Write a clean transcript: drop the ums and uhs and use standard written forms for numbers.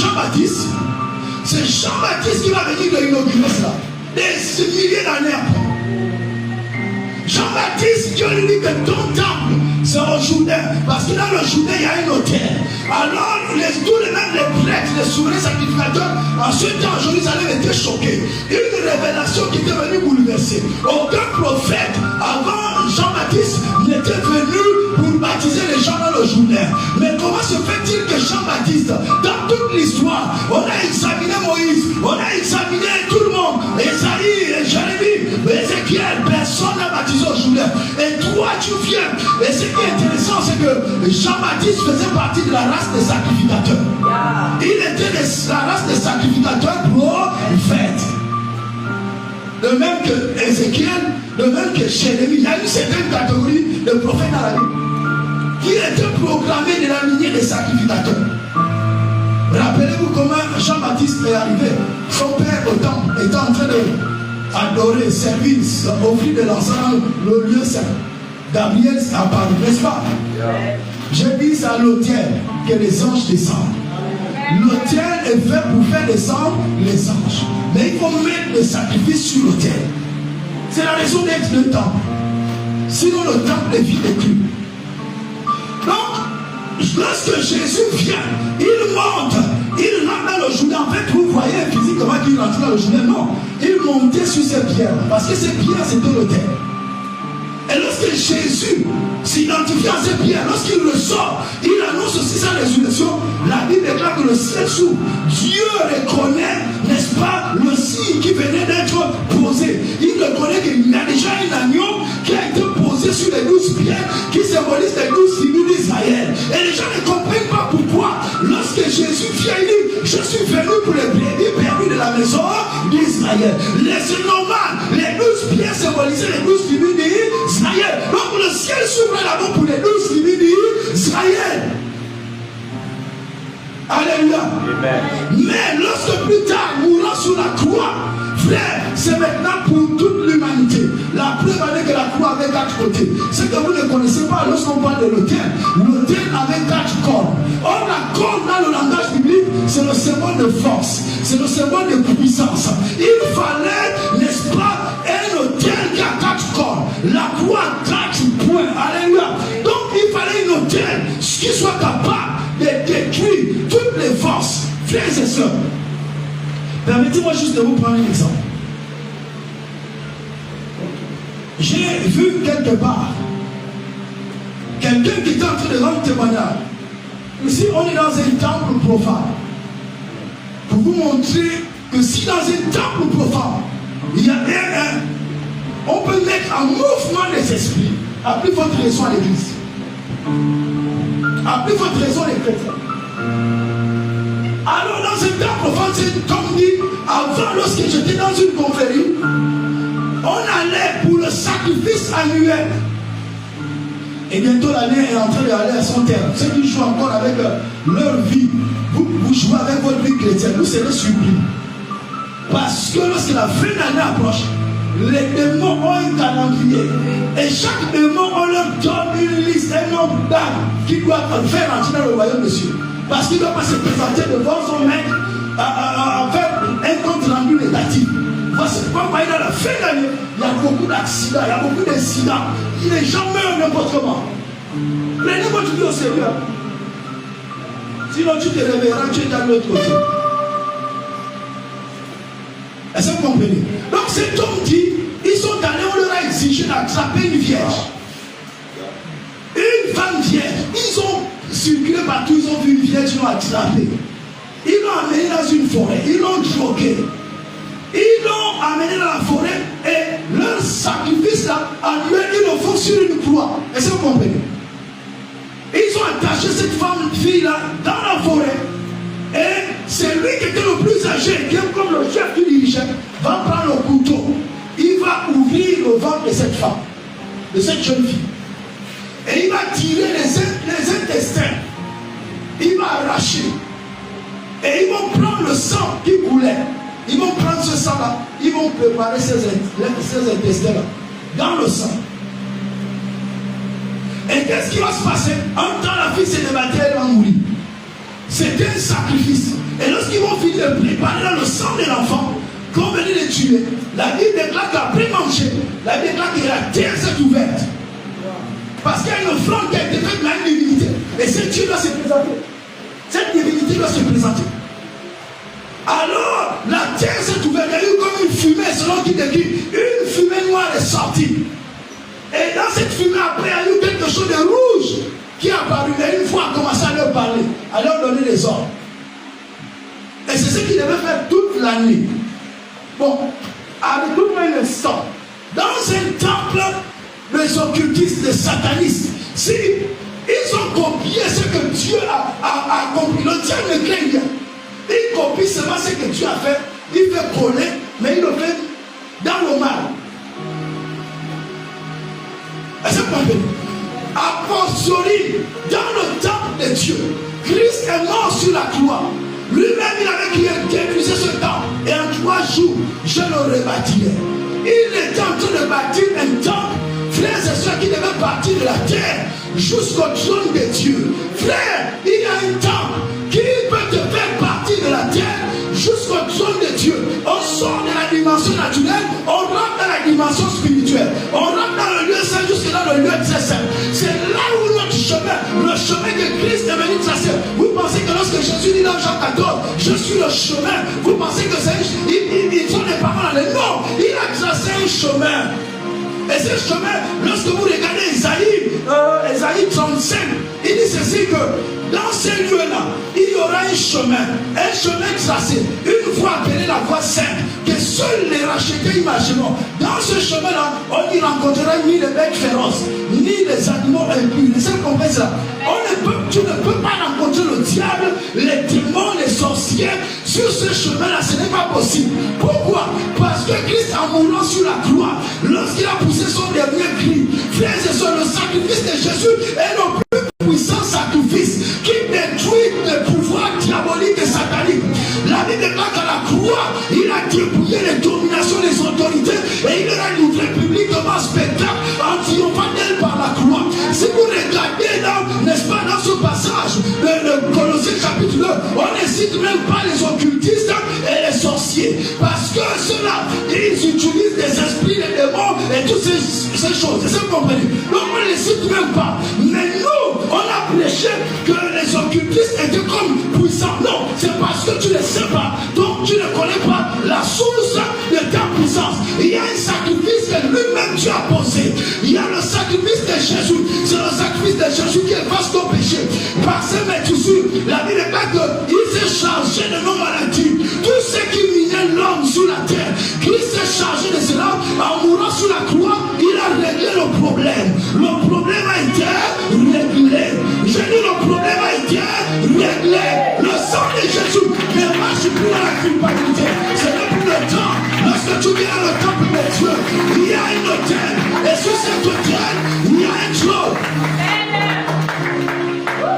Jean-Baptiste, c'est Jean-Baptiste qui va venir de inaugurer cela. Des milliers d'années après. Jean-Baptiste, Dieu lui dit que ton temple, c'est au Jourdain. Parce que dans le Jourdain, il y a un autel. Alors, tous les mêmes les prêtres, les souverains sacrificateurs, en ce temps, Jérusalem était choqué. Une révélation qui était venue bouleverser. Aucun prophète avant Jean-Baptiste n'était venu pour baptiser les gens dans le Jourdain. Mais comment se fait-il que Jean-Baptiste, dans toute l'histoire, on a examiné Moïse, on a examiné tout le monde, Esaïe, Jérémie, Ézéchiel, personne n'a baptisé au Jourdain. Et toi, tu viens. Et ce qui est intéressant, c'est que Jean-Baptiste faisait partie de la race des sacrificateurs. Il était de la race des sacrificateurs prophètes. De même que Ézéchiel, de même que Jérémie, il y a une certaine catégorie de prophètes dans la Bible qui étaient proclamés de la lignée des sacrificateurs. Rappelez-vous comment Jean-Baptiste est arrivé. Son père au temple était en train d'adorer, servir, offrir de l'encens dans le lieu saint. Gabriel apparu, n'est-ce pas? J'ai dit c'est à l'autel que les anges descendent. L'autel est fait pour faire descendre les anges. Mais il faut mettre le sacrifice sur l'autel. C'est la raison d'être le temple. Sinon le temple est vide et cru. Donc, lorsque Jésus vient, il monte, il rentre dans le Jourdain. En fait, vous voyez physiquement qu'il rentre dans le Jourdain. Non, il montait sur ses pierres. Parce que ces pierres, c'était l'autel. Et lorsque Jésus s'identifie à ses pierres, lorsqu'il ressort, il annonce aussi sa résurrection. La Bible déclare que le ciel s'ouvre. Dieu reconnaît, n'est-ce pas, le signe qui venait d'être posé. Il reconnaît qu'il y a déjà un agneau qui a été posé sur les 12 pierres qui symbolisent les 12 tribus d'Israël. Et les gens ne comprennent pas pourquoi. Lorsque Jésus vient, il dit, je suis venu pour les brebis perdues de la maison d'Israël. C'est normal. Les 12 pierres symbolisaient les 12 tribus d'Israël. Donc le ciel s'ouvre là-bas pour les 12 tribus d'Israël. Alléluia. Amen. Mais lorsque plus tard, mourant sur la croix, frère, c'est maintenant pour toute l'humanité. La preuve avec que la croix avait 4 côtés. Ce que vous ne connaissez pas lorsqu'on parle de l'autel. L'autel avait 4 cordes. Or, la corde dans le langage biblique, c'est le symbole de force. C'est le symbole de puissance. Il fallait, n'est-ce pas, un autel qui a 4 cordes. La croix a 4 points. Alléluia. Donc, il fallait un autel qui soit capable de détruire toutes les forces. Frères et sœurs, permettez-moi juste de vous prendre un exemple. J'ai vu quelque part quelqu'un qui était en train de rendre témoignage. Ici, on est dans un temple profane. Pour vous montrer que si dans un temple profane, il y a on peut mettre en mouvement les esprits. Appelez votre raison à l'église. Appelez votre raison les chrétiens. Alors dans ce temps profane, c'est comme dit, avant lorsque j'étais dans une confrérie, on allait pour le sacrifice annuel. Et bientôt l'année est en train d'aller à son terme. Ceux qui jouent encore avec leur vie, vous jouez avec votre vie chrétienne, vous serez surpris. Parce que lorsque la fin d'année approche, les démons ont un calendrier. Et chaque démon, on leur donne une liste, un nombre d'âmes qui doivent faire entrer dans le royaume de Dieu. Parce qu'il ne doit pas se présenter devant son maître à faire un compte rendu négatif. Voici pourquoi vous voyez dans la fin d'année, il y a beaucoup d'accidents, il y a beaucoup d'incidents. Les gens meurent n'importe comment. Prenez votre vie au sérieux. Sinon tu te réveilleras, tu es dans l'autre côté. Est-ce que vous comprenez? Donc cet homme dit, ils sont allés, on leur a exigé d'attraper une vierge. Une femme vierge. Ils ont circulé partout, ils ont vu une vierge, ils l'ont attrapée. Ils l'ont amenée dans une forêt, ils l'ont droguée. Ils l'ont amenée dans la forêt et leur sacrifice là, annuel, ils le font sur une croix. Est-ce que vous comprenez? Ils ont attaché cette fille là dans la forêt. Et c'est lui qui était le plus âgé, qui est comme le chef du dirigeant, va prendre le couteau. Il va ouvrir le ventre de cette femme, de cette jeune fille. Et il va tirer les intestins. Il va arracher. Et ils vont prendre le sang qui coulait. Ils vont prendre ce sang-là. Ils vont préparer ces intestins-là dans le sang. Et qu'est-ce qui va se passer? En temps, la fille s'est débattue, elle va mourir. C'était un sacrifice. Et lorsqu'ils vont finir de préparer dans le sang de l'enfant, qu'on venait de tuer, la Bible déclare qu'après manger, la Bible déclare que la terre s'est ouverte. Parce qu'il y a une offrande qui a été faite à une divinité. Et cette Dieu doit se présenter. Cette divinité doit se présenter. Alors, la terre s'est ouverte. Il y a eu comme une fumée, selon qui décrit. Une fumée noire est sortie. Et dans cette fumée, après, il y a eu quelque chose de rouge qui est apparu. Et une fois, a commencé à leur parler, à leur donner des ordres. Et c'est ce qu'il devait faire toute la nuit. Bon, avec tout un instant, dans un temple, les occultistes, les satanistes, si ils ont copié ce que Dieu a accompli, le diable ne craint rien. Il copie seulement ce que Dieu a fait, il fait coller, mais il le fait dans le mal. Est-ce que vous comprenez? A posteriori, dans le temple de Dieu, Christ est mort sur la croix. Lui-même, il avait épuisé ce temps. Et en 3 jours, je le rebâtirai. Il était en train de bâtir un temple, frères et sœurs, qui devait partir de la terre jusqu'au trône de Dieu. Frère, il y a un temple qui peut te faire partir de la terre jusqu'au trône de Dieu. On sort de la dimension naturelle, on rentre dans la dimension spirituelle. On rentre dans le lieu saint jusque dans le lieu très saint. C'est là où notre chemin, le chemin que Christ est venu tracer. Vous pensez que lorsque Jésus dit dans Jean 14, je suis le chemin, vous pensez que c'est ils sont des paroles. Non, il a tracé un chemin. Et ce chemin, lorsque vous regardez Isaïe 35, il dit ceci que dans ces lieux-là, il y aura un chemin tracé, une voie appelée la voie sainte, que seuls les rachetés imagineront. Dans ce chemin-là, on n'y rencontrera ni les bêtes féroces, ni les animaux impurs. C'est comme ça. Tu ne peux pas rencontrer le diable, les démons, les sorciers sur ce chemin-là. Ce n'est pas possible. Pourquoi? Parce que Christ, en mourant sur la croix, lorsqu'il a poussé son dernier cri, frères et sœurs, le sacrifice de Jésus est le plus puissant sacrifice qui détruit le pouvoir diabolique et satanique. La Bible déclare qu'à la croix, il a dépouillé les dominations des autorités et il leur a livré publiquement un spectacle en triomphant d'elle par la croix. Si vous regardez n'est-ce pas, dans ce passage de Colossiens chapitre 2, on ne cite même pas les occultistes et les sorciers. Parce que ceux-là, ils utilisent des esprits, des démons et toutes ces choses. C'est ce que vous comprenez. Donc on ne les cite même pas. Mais nous, on a prêché que les occultistes étaient comme puissants. Non, c'est parce que tu ne sais pas. Donc tu ne connais pas la source de ta puissance. Il y a un sacrifice que lui-même Dieu a posé. Il y a le sacrifice de Jésus. C'est le sacrifice de Jésus qui efface nos péchés. Par ses métissures, la Bible déclare qu'il s'est chargé de nos maladies. Tout ce qui minait l'homme sur la terre, Christ s'est chargé de cela. En mourant sur la croix, il a réglé le problème. Le problème a été réglé. J'ai dit le problème a été réglé. Le sang de Jésus ne marche plus dans la culpabilité. Ce n'est plus le temps. Lorsque tu viens dans le temple de Dieu, il y a une autel. Et sur cette autel, il y a un trône.